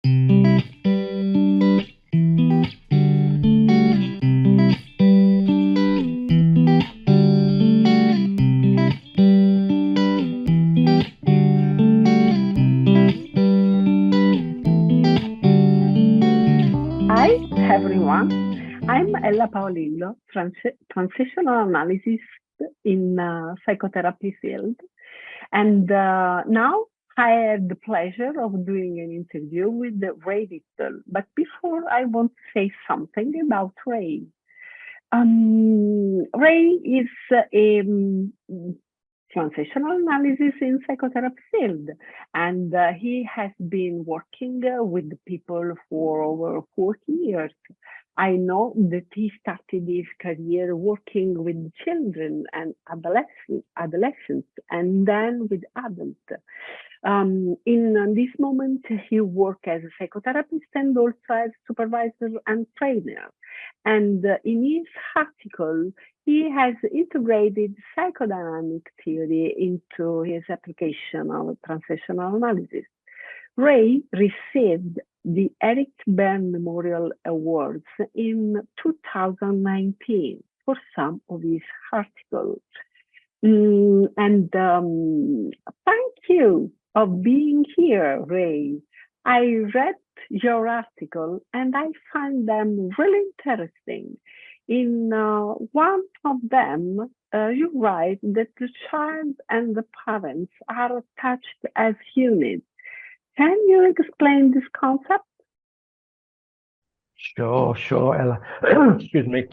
Hi, everyone. I'm Ella Paolillo, transitional analysis in psychotherapy field. And now I have the pleasure of doing an interview with Ray Little. But before I want to say something about Ray. Ray is a transitional analysis in psychotherapy field, and he has been working with people for over 40 years. I know that he started his career working with children and adolescents, and then with adults. In this moment, he works as a psychotherapist and also as supervisor and trainer. And in his article, he has integrated psychodynamic theory into his application of transitional analysis. Ray received the Eric Berne Memorial Awards in 2019 for some of his articles. Thank you of being here, Ray. I read your article and I find them really interesting. In one of them, you write that the child and the parents are attached as units. Can you explain this concept? Sure, Ella. Excuse me.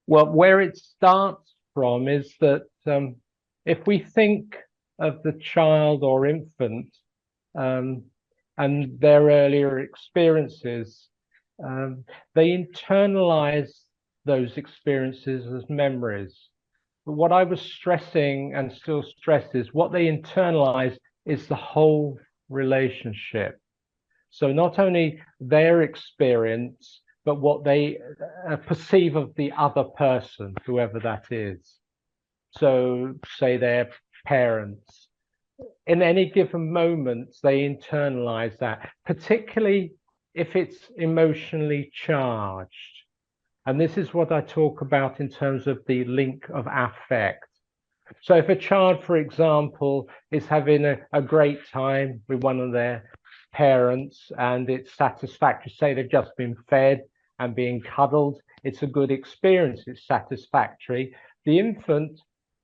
Well, where it starts from is that if we think of the child or infant and their earlier experiences, they internalize those experiences as memories. But what I was stressing and still stress is what they internalize is the whole relationship. So not only their experience, but what they perceive of the other person, whoever that is. So say their parents. In any given moment, they internalize that, particularly if it's emotionally charged. And this is what I talk about in terms of the link of affect. So if a child, for example, is having a great time with one of their parents and it's satisfactory, say they've just been fed and being cuddled, it's a good experience, it's satisfactory. The infant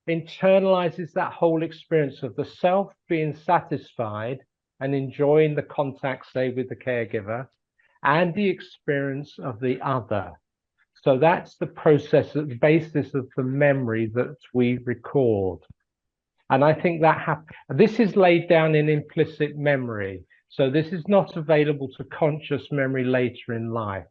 internalizes that whole experience of the self being satisfied and enjoying the contact, say, with the caregiver, and the experience of the other. So that's the process at the basis of the memory that we record. And I think that this is laid down in implicit memory. So this is not available to conscious memory later in life.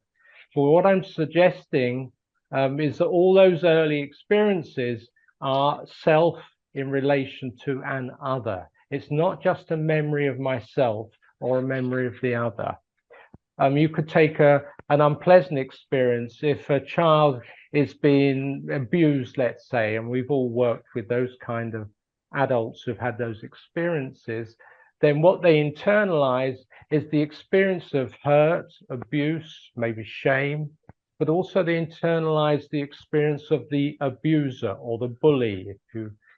For what I'm suggesting is that all those early experiences are self in relation to an other. It's not just a memory of myself or a memory of the other. You could take an unpleasant experience if a child is being abused, let's say, and we've all worked with those kind of adults who've had those experiences, then what they internalize is the experience of hurt, abuse, maybe shame, but also they internalize the experience of the abuser or the bully,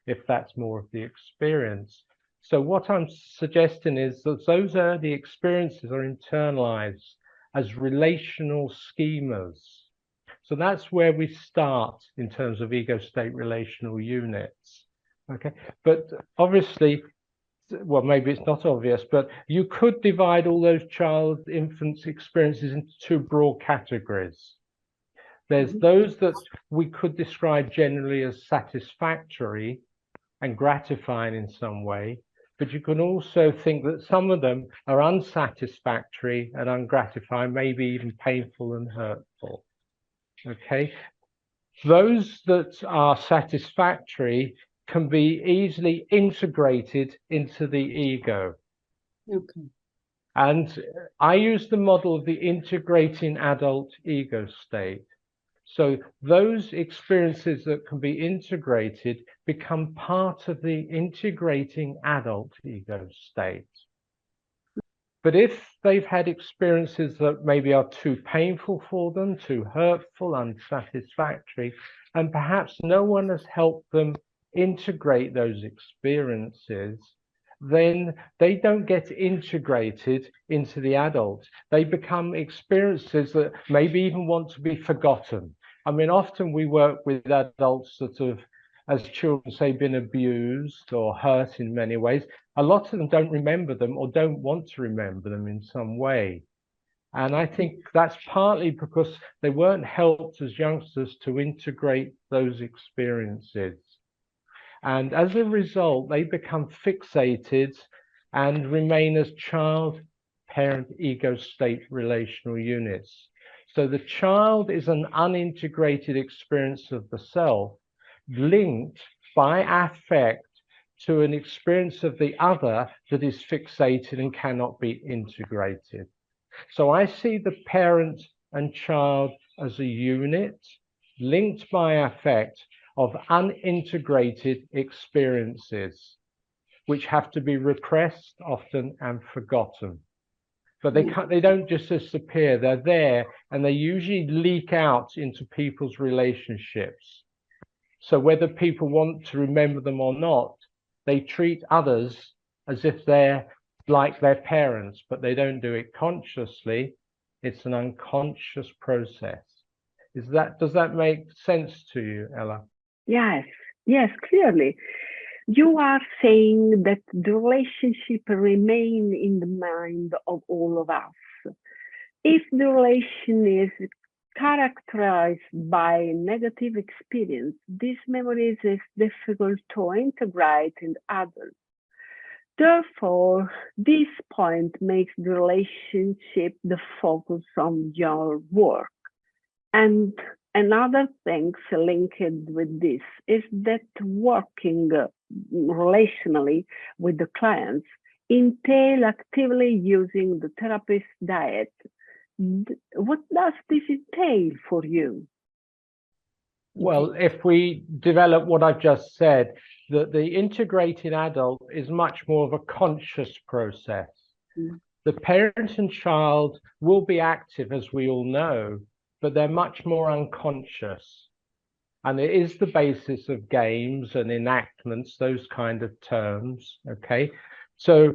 if that's more of the experience. So what I'm suggesting is that those early experiences are internalized as relational schemas. So that's where we start in terms of ego state relational units. Okay, but obviously, well, maybe it's not obvious, but you could divide all those infants' experiences into two broad categories. There's those that we could describe generally as satisfactory and gratifying in some way, but you can also think that some of them are unsatisfactory and ungratifying, maybe even painful and hurtful. Okay, those that are satisfactory can be easily integrated into the ego. Okay. And I use the model of the integrating adult ego state. So those experiences that can be integrated become part of the integrating adult ego state. But if they've had experiences that maybe are too painful for them, too hurtful, unsatisfactory, and perhaps no one has helped them integrate those experiences, then they don't get integrated into the adult. They become experiences that maybe even want to be forgotten. I mean, often we work with adults that have, as children, say, been abused or hurt in many ways. A lot of them don't remember them or don't want to remember them in some way. And I think that's partly because they weren't helped as youngsters to integrate those experiences. And as a result, they become fixated and remain as child, parent, ego state relational units. So the child is an unintegrated experience of the self, linked by affect to an experience of the other that is fixated and cannot be integrated. So I see the parent and child as a unit linked by affect of unintegrated experiences, which have to be repressed often and forgotten. But they don't just disappear, they're there, and they usually leak out into people's relationships. So whether people want to remember them or not, they treat others as if they're like their parents, but they don't do it consciously. It's an unconscious process. Does that make sense to you, Ella? Yes, yes, clearly. You are saying that the relationship remain in the mind of all of us. If the relation is characterized by negative experience, these memories is difficult to integrate in others. Therefore, this point makes the relationship the focus on your work. And another thing linked with this is that working relationally with the clients entail actively using the therapist diet. What does this entail for you? Well, if we develop what I've just said, that the integrated adult is much more of a conscious process. The parent and child will be active, as we all know, but they're much more unconscious. And it is the basis of games and enactments, those kind of terms, okay? So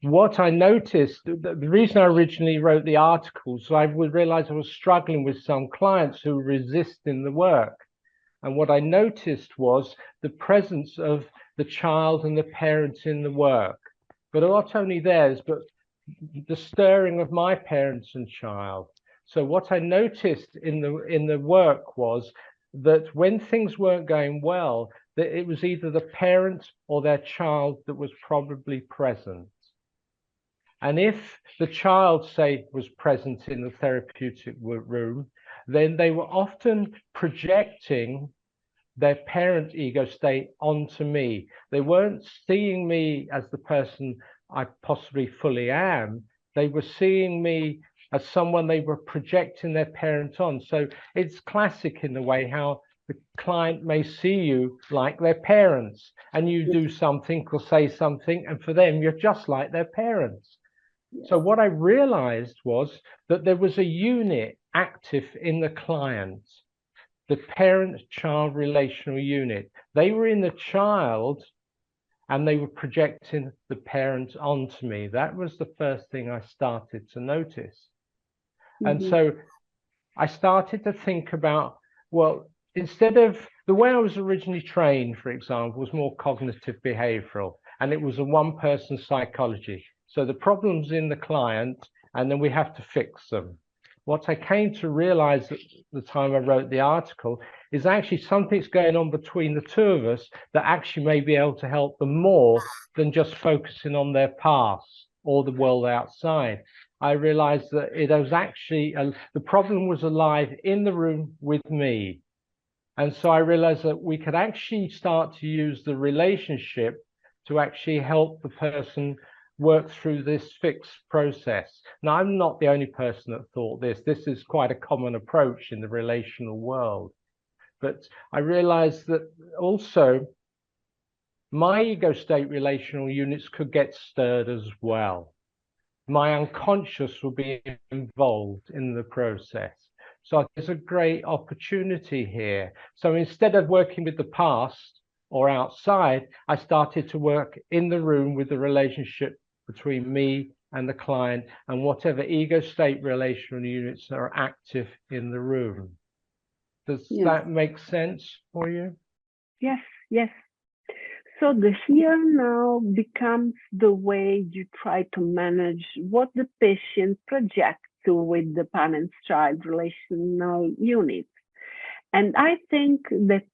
what I noticed, the reason I originally wrote the articles, I would realize I was struggling with some clients who resist in the work. And what I noticed was the presence of the child and the parents in the work, but not only theirs, but the stirring of my parents and child. So what I noticed in the work was that when things weren't going well, that it was either the parent or their child that was probably present. And if the child, say, was present in the therapeutic room, then they were often projecting their parent ego state onto me. They weren't seeing me as the person I possibly fully am. They were seeing me as someone they were projecting their parent on. So it's classic in the way how the client may see you like their parents, and you do something or say something, and for them, you're just like their parents. So what I realized was that there was a unit active in the client, the parent-child relational unit. They were in the child and they were projecting the parent onto me. That was the first thing I started to notice. And so I started to think about, well, instead of the way I was originally trained, for example, was more cognitive behavioral, and it was a one-person psychology. So the problem's in the client, and then we have to fix them. What I came to realize at the time I wrote the article is actually something's going on between the two of us that actually may be able to help them more than just focusing on their past or the world outside. I realized that it was actually, the problem was alive in the room with me. And so I realized that we could actually start to use the relationship to actually help the person work through this fixed process. Now, I'm not the only person that thought this. This is quite a common approach in the relational world. But I realized that also my ego state relational units could get stirred as well. my unconscious will be involved in the process. So there's a great opportunity here. So instead of working with the past or outside, I started to work in the room with the relationship between me and the client and whatever ego state relational units are active in the room. Does that make sense for you? Yes, yes. So the here now becomes the way you try to manage what the patient projects with the parent-child relational unit. And I think that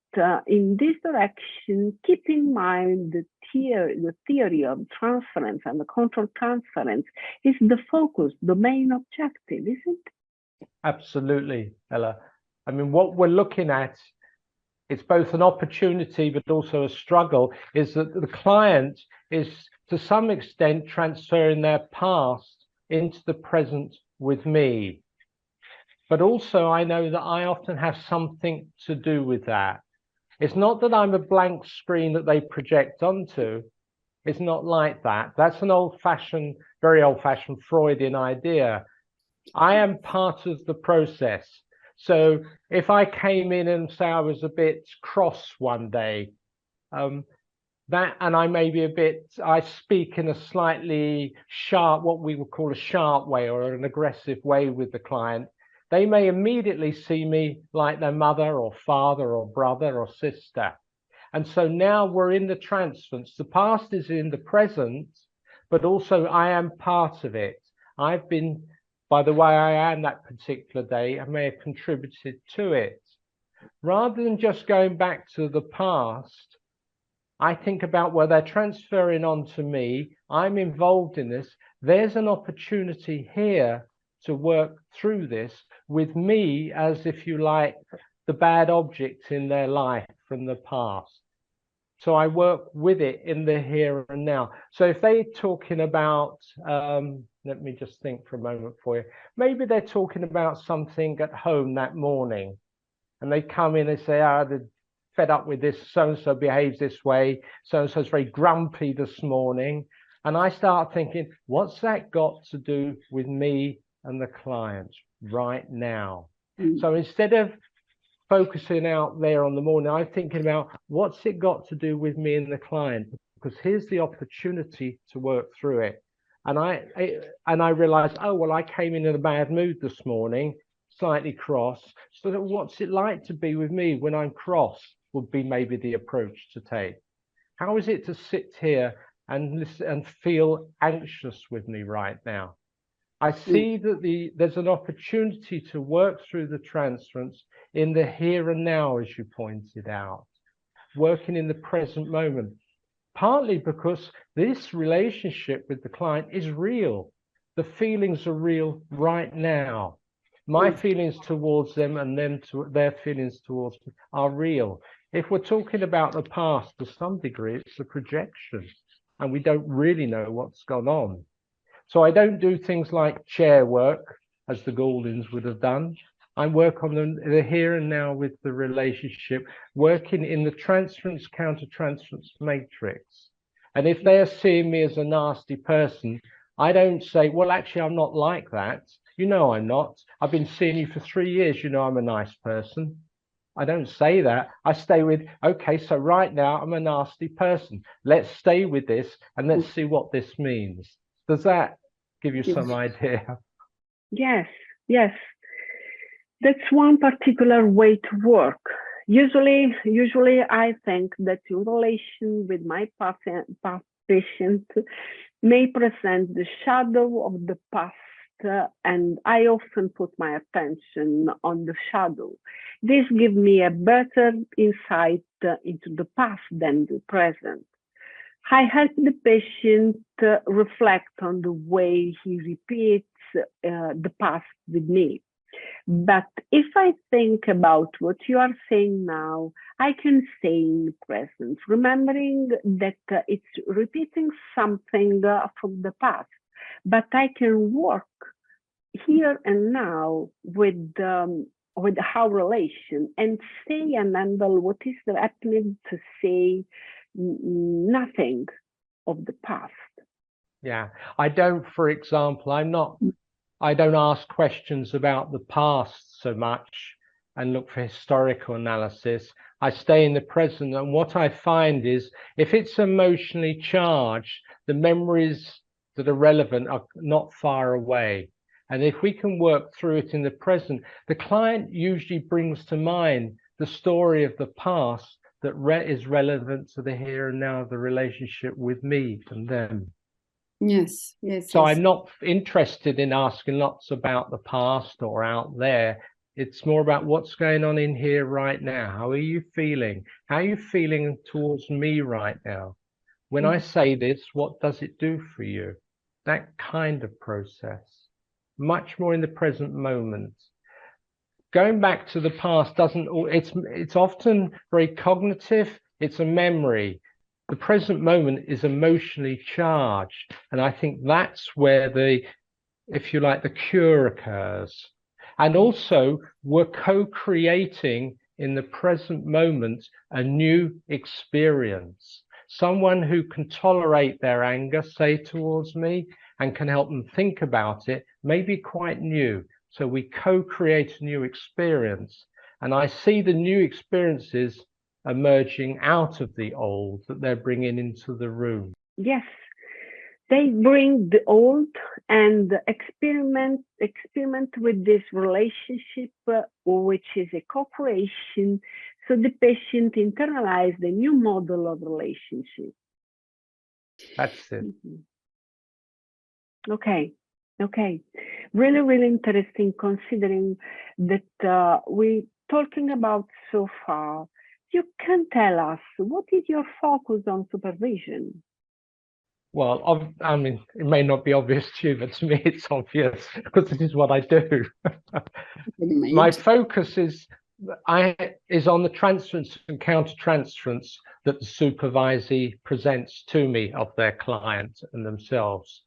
in this direction, keep in mind the theory of transference and the control transference is the focus, the main objective, isn't it? Absolutely, Ella. I mean, what we're looking at, it's both an opportunity but also a struggle, is that the client is to some extent transferring their past into the present with me. But also I know that I often have something to do with that. It's not that I'm a blank screen that they project onto. It's not like that. That's an old-fashioned, very old-fashioned Freudian idea. I am part of the process. So if I came in and say I was a bit cross one day, and I may be I speak in a slightly sharp, what we would call a sharp way or an aggressive way with the client, they may immediately see me like their mother or father or brother or sister. And so now we're in the transference. The past is in the present, but also I am part of it. I've been, by the way I am that particular day, I may have contributed to it. Rather than just going back to the past, I think about where they're transferring onto me. I'm involved in this. There's an opportunity here to work through this with me as, if you like, the bad object in their life from the past. So I work with it in the here and now. So if they're talking about, let me just think for a moment for you. Maybe they're talking about something at home that morning, and they come in and say, they're fed up with this, so-and-so behaves this way, so-and-so's very grumpy this morning. And I start thinking, what's that got to do with me and the client right now? So instead of focusing out there on the morning, I'm thinking about what's it got to do with me and the client, because here's the opportunity to work through it. And I realized, oh, well, I came in a bad mood this morning, slightly cross. So what's it like to be with me when I'm cross would be maybe the approach to take. How is it to sit here and listen and feel anxious with me right now? I see that there's an opportunity to work through the transference in the here and now, as you pointed out, working in the present moment, partly because this relationship with the client is real. The feelings are real right now. My feelings towards them and their feelings towards me are real. If we're talking about the past, to some degree, it's a projection, and we don't really know what's gone on. So I don't do things like chair work, as the Gouldings would have done. I work on the here and now with the relationship, working in the transference, counter-transference matrix. And if they are seeing me as a nasty person, I don't say, well, actually, I'm not like that. You know I'm not. I've been seeing you for 3 years. You know I'm a nice person. I don't say that. I stay with, okay, so right now I'm a nasty person. Let's stay with this and let's see what this means. Does that give you some idea? Yes, yes. That's one particular way to work. Usually I think that in relation with my patient may present the shadow of the past, and I often put my attention on the shadow. This gives me a better insight into the past than the present. I help the patient reflect on the way he repeats the past with me. But if I think about what you are saying now, I can stay in the present, remembering that it's repeating something from the past. But I can work here and now with our relation and say and handle what is happening to say nothing of the past. Yeah. I don't, for example, I don't ask questions about the past so much and look for historical analysis. I stay in the present. And what I find is if it's emotionally charged, the memories that are relevant are not far away. And if we can work through it in the present, the client usually brings to mind the story of the past that is relevant to the here and now of the relationship with me and them. Yes, yes, So yes. I'm not interested in asking lots about the past or out there. It's more about what's going on in here right now. How are you feeling? How are you feeling towards me right now? When I say this, what does it do for you? That kind of process. Much more in the present moment. Going back to the past doesn't, it's often very cognitive, it's a memory. The present moment is emotionally charged. And I think that's where the, if you like, the cure occurs. And also, we're co-creating in the present moment a new experience. Someone who can tolerate their anger, say, towards me, and can help them think about it, may be quite new. So we co-create a new experience. And I see the new experiences emerging out of the old that they're bringing into the room. Yes, they bring the old and experiment with this relationship, which is a cooperation. So the patient internalize the new model of relationship. That's it. Okay. Really, really interesting considering that we're talking about so far. You can tell us, what is your focus on supervision? Well, I mean, it may not be obvious to you, but to me it's obvious because this is what I do. My focus is on the transference and countertransference that the supervisee presents to me of their client and themselves.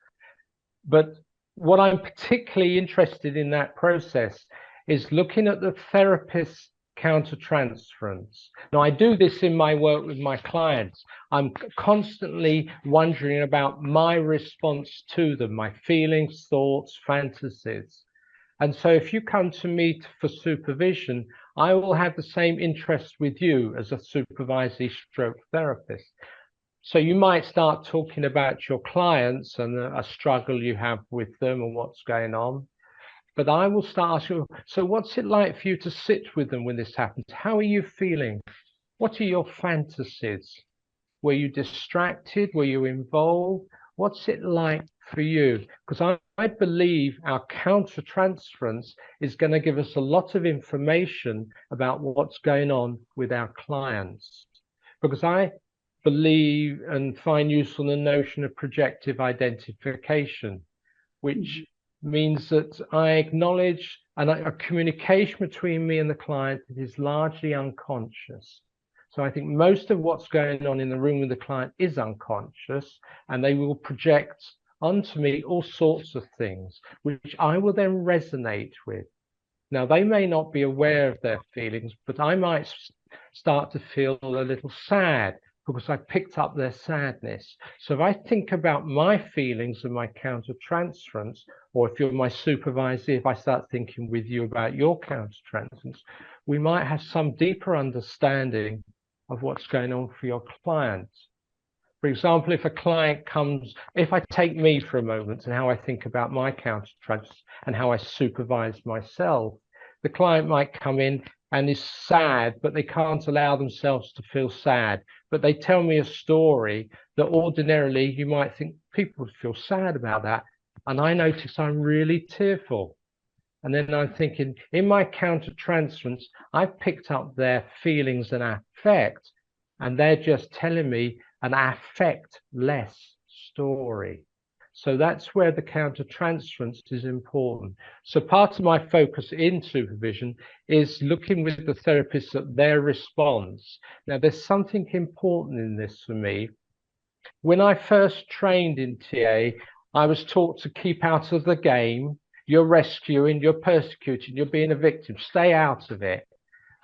But what I'm particularly interested in that process is looking at the therapist's countertransference. Now, I do this in my work with my clients. I'm constantly wondering about my response to them, my feelings, thoughts, fantasies. And so if you come to me for supervision, I will have the same interest with you as a supervisee stroke therapist. So you might start talking about your clients and a struggle you have with them and what's going on. But I will start asking, so what's it like for you to sit with them when this happens? How are you feeling? What are your fantasies? Were you distracted? Were you involved? What's it like for you? Because I believe our countertransference is going to give us a lot of information about what's going on with our clients. Because I believe and find useful the notion of projective identification, which means that I acknowledge a communication between me and the client that is largely unconscious. So I think most of what's going on in the room with the client is unconscious, and they will project onto me all sorts of things, which I will then resonate with. Now, they may not be aware of their feelings, but I might start to feel a little sad because I picked up their sadness. So if I think about my feelings and my countertransference, or if you're my supervisor, if I start thinking with you about your countertransference, we might have some deeper understanding of what's going on for your client. For example, if a client comes, if I take me for a moment and how I think about my countertransference and how I supervise myself, the client might come in and is sad, but they can't allow themselves to feel sad. But they tell me a story that ordinarily you might think people would feel sad about that. And I notice I'm really tearful. And then I'm thinking, in my countertransference, I've picked up their feelings and affect, and they're just telling me an affect-less story. So that's where the countertransference is important. So part of my focus in supervision is looking with the therapist at their response. Now, there's something important in this for me. When I first trained in TA, I was taught to keep out of the game. You're rescuing, you're persecuting, you're being a victim. Stay out of it.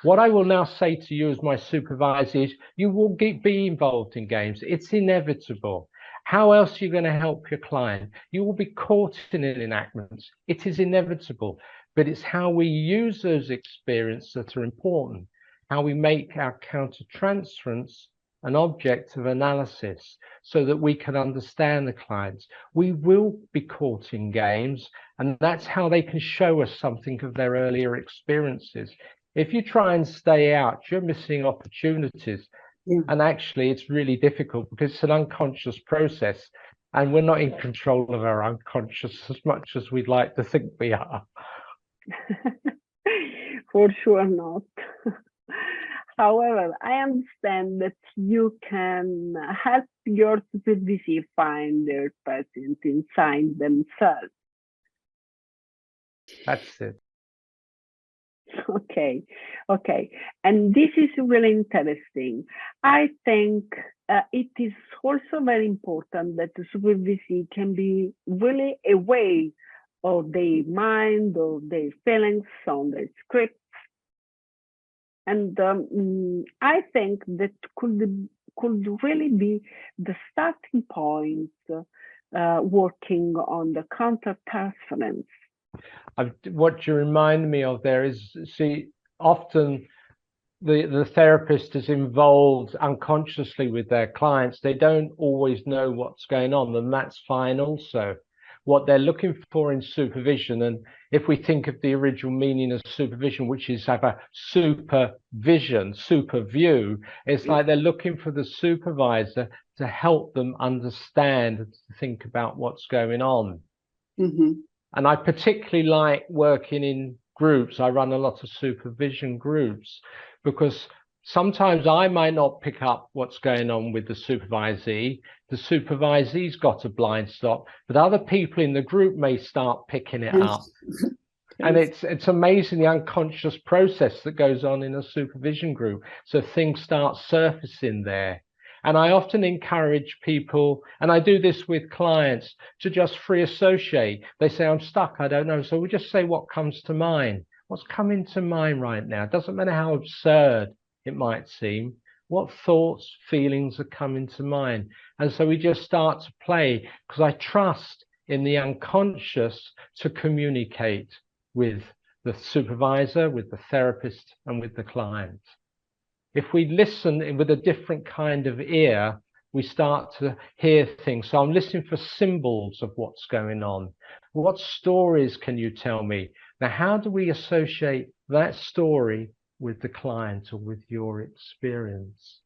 What I will now say to you as my supervisor is you will be involved in games. It's inevitable. How else are you going to help your client? You will be caught in enactments. It is inevitable, but it's how we use those experiences that are important, how we make our countertransference an object of analysis so that we can understand the clients. We will be caught in games, and that's how they can show us something of their earlier experiences. If you try and stay out, you're missing opportunities. Yeah. And actually, it's really difficult because it's an unconscious process, and we're not in control of our unconscious as much as we'd like to think we are. For sure not. However, I understand that you can help your supervisee find their presence inside themselves. That's it. Okay. And this is really interesting. I think it is also very important that the supervisee can be really aware of their mind, or their feelings, on their scripts. And I think that could really be the starting point working on the counter-transference. What you remind me of there is, see, often the therapist is involved unconsciously with their clients. They don't always know what's going on, and that's fine also. What they're looking for in supervision, and if we think of the original meaning of supervision, which is have a supervision, super view, it's like they're looking for the supervisor to help them understand and to think about what's going on. Mm-hmm. And I particularly like working in groups. I run a lot of supervision groups because sometimes I might not pick up what's going on with the supervisee. The supervisee's got a blind spot, but other people in the group may start picking it up. And it's amazing the unconscious process that goes on in a supervision group. So things start surfacing there. And I often encourage people, and I do this with clients, to just free associate. They say, I'm stuck, I don't know. So we just say what comes to mind. What's coming to mind right now? It doesn't matter how absurd it might seem. What thoughts, feelings are coming to mind? And so we just start to play, because I trust in the unconscious to communicate with the supervisor, with the therapist, and with the client. If we listen with a different kind of ear, we start to hear things. So I'm listening for symbols of what's going on. What stories can you tell me? Now, how do we associate that story with the client or with your experience?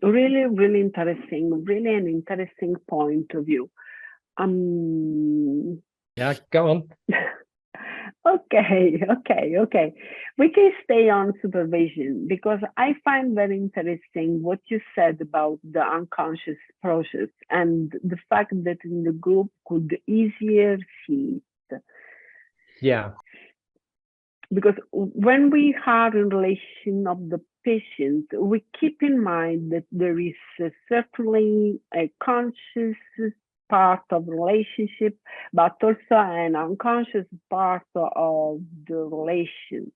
Really, really interesting. Really an interesting point of view. Yeah, go on. Okay. We can stay on supervision, because I find very interesting what you said about the unconscious process and the fact that in the group could easier see it. Yeah. Because when we are in relation of the patient, we keep in mind that there is certainly a conscious part of relationship, but also an unconscious part of the relation.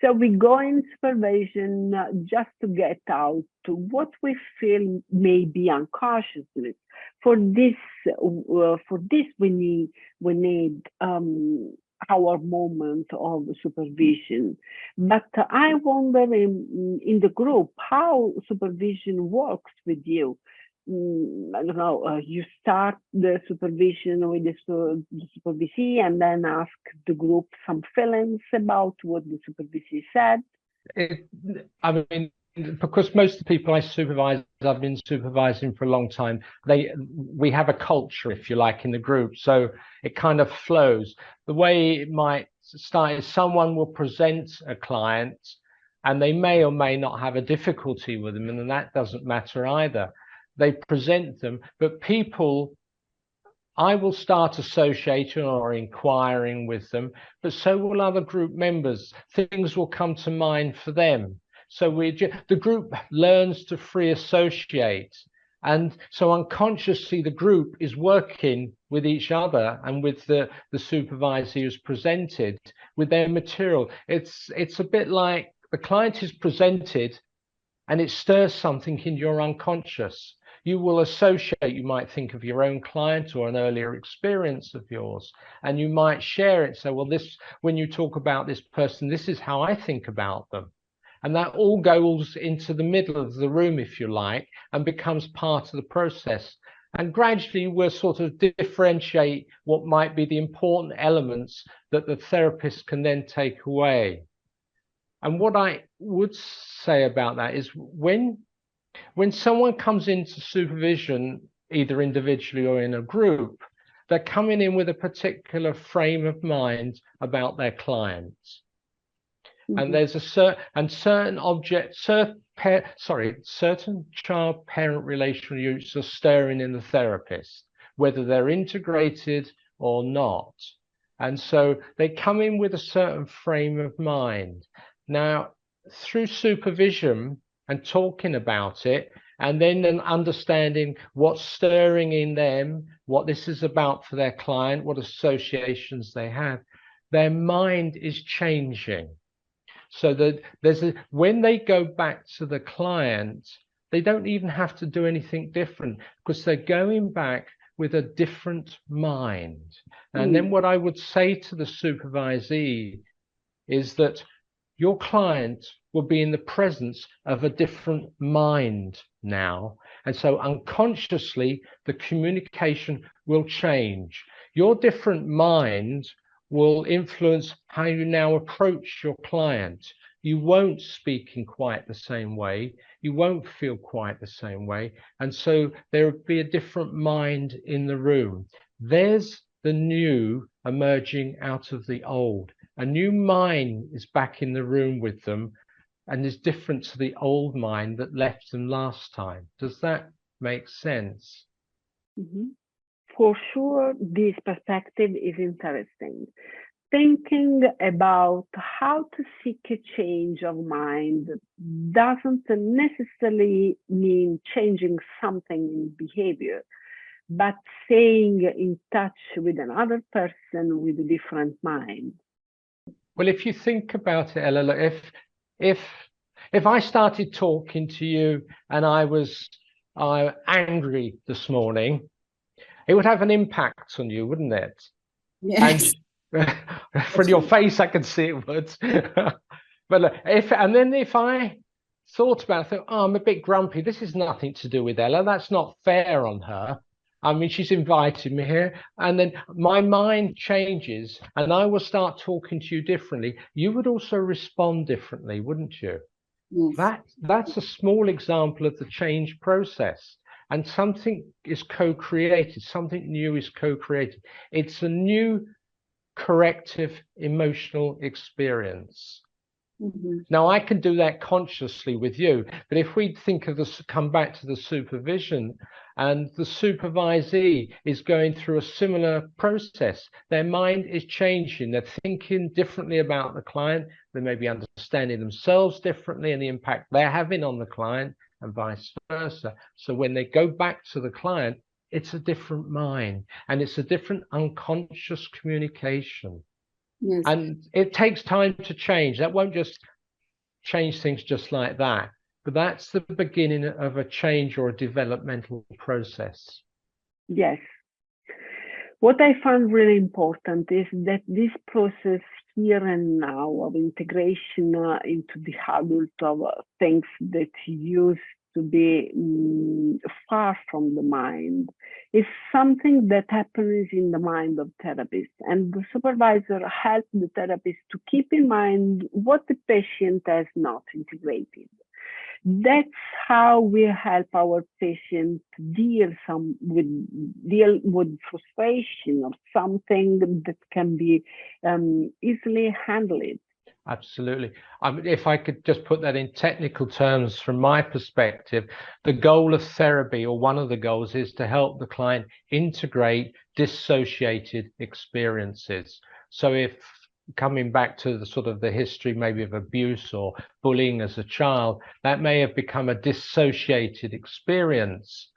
So we go in supervision just to get out to what we feel may be unconsciousness. For this we need our moment of supervision. But I wonder in the group how supervision works with you. I don't know, you start the supervision with the supervisee and then ask the group some feelings about what the supervisee said. I mean, because most of the people I supervise, I've been supervising for a long time. We have a culture, if you like, in the group, so it kind of flows. The way it might start is someone will present a client, and they may or may not have a difficulty with them, and that doesn't matter either. They present them, but I will start associating or inquiring with them, but so will other group members. Things will come to mind for them. So the group learns to free associate. And so unconsciously, the group is working with each other and with the supervisor who's presented with their material. It's a bit like the client is presented and it stirs something in your unconscious. you will associate, you might think of your own client or an earlier experience of yours, and you might share it. So, well, this, when you talk about this person, this is how I think about them. And that all goes into the middle of the room, if you like, and becomes part of the process. And gradually we'll sort of differentiate what might be the important elements that the therapist can then take away. And what I would say about that is when someone comes into supervision, either individually or in a group, they're coming in with a particular frame of mind about their clients. And there's a certain child-parent relational units are stirring in the therapist, whether they're integrated or not. And so they come in with a certain frame of mind. Now, through supervision and talking about it, and then understanding what's stirring in them, what this is about for their client, what associations they have, their mind is changing. So that when they go back to the client, they don't even have to do anything different because they're going back with a different mind. And then what I would say to the supervisee is that your client will be in the presence of a different mind now. And so unconsciously, the communication will change. Your different mind will influence how you now approach your client. You won't speak in quite the same way. You won't feel quite the same way. And so there will be a different mind in the room. There's the new emerging out of the old. A new mind is back in the room with them and is different to the old mind that left them last time. Does that make sense? Mm-hmm. For sure, this perspective is interesting. Thinking about how to seek a change of mind doesn't necessarily mean changing something in behavior, but staying in touch with another person with a different mind. Well, if you think about it, Ella, look, if I started talking to you and I was angry this morning, it would have an impact on you, wouldn't it? Yes. And from your face, I can see it would. But look, if I thought about it, oh, I'm a bit grumpy. This is nothing to do with Ella. That's not fair on her. I mean, she's invited me here. And then my mind changes and I will start talking to you differently. You would also respond differently, wouldn't you? Yes. That's a small example of the change process. And something is co-created, something new is co-created. It's a new corrective emotional experience. Mm-hmm. Now, I can do that consciously with you, but if we think of this, come back to the supervision, and the supervisee is going through a similar process, their mind is changing, they're thinking differently about the client, they may be understanding themselves differently and the impact they're having on the client, and vice versa. So when they go back to the client, it's a different mind and it's a different unconscious communication. Yes. And it takes time to change. That won't just change things just like that, but that's the beginning of a change or a developmental process. Yes. What I found really important is that this process here and now of integration into the adult of things that used to be far from the mind is something that happens in the mind of therapists, and the supervisor helps the therapist to keep in mind what the patient has not integrated. That's how we help our patients deal with frustration or something that can be easily handled. Absolutely. If I could just put that in technical terms from my perspective, the goal of therapy, or one of the goals, is to help the client integrate dissociated experiences. So if coming back to the sort of the history maybe of abuse or bullying as a child, that may have become a dissociated experience.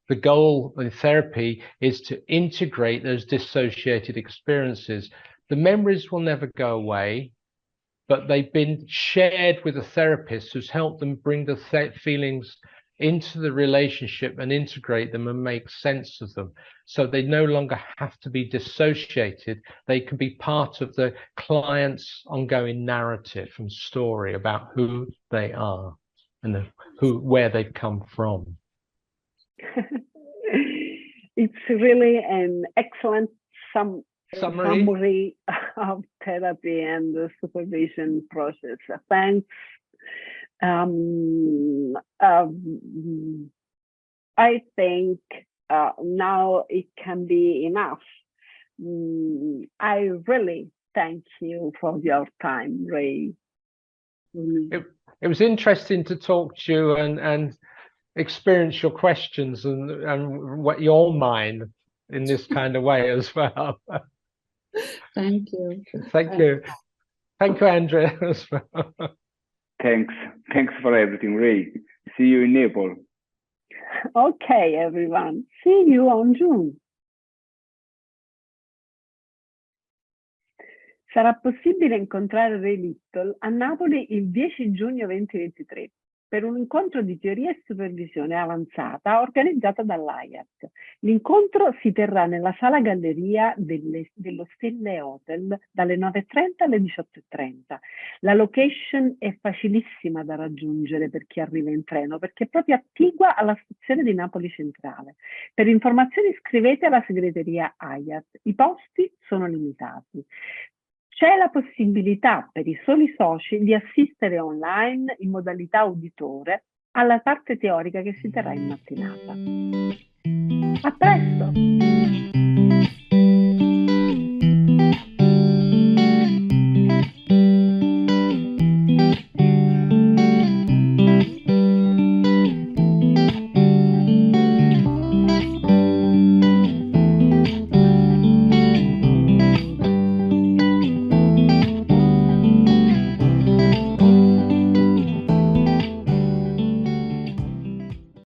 The goal in therapy is to integrate those dissociated experiences. The memories will never go away, but they've been shared with a therapist who's helped them bring the feelings into the relationship and integrate them and make sense of them. So they no longer have to be dissociated. They can be part of the client's ongoing narrative and story about who they are and where they've come from. It's really an excellent summary of therapy and the supervision process. Thanks. I think now it can be enough. I really thank you for your time, Ray. It was interesting to talk to you and experience your questions and what your mind in this kind of way as well. Thank you. Thank you. Thank you, Andrea, as well. Thanks for everything, Ray. See you in Naples. Okay, everyone. See you on June. Sarà possibile incontrare Ray Little a Napoli il 10 giugno 2023 per un incontro di teoria e supervisione avanzata organizzata dall'IAT. L'incontro si terrà nella sala galleria dello Stelle Hotel dalle 9:30 alle 18:30. La location è facilissima da raggiungere per chi arriva in treno perché è proprio attigua alla stazione di Napoli Centrale. Per informazioni scrivete alla segreteria IAT. I posti sono limitati. C'è la possibilità per i soli soci di assistere online in modalità uditore alla parte teorica che si terrà in mattinata. A presto!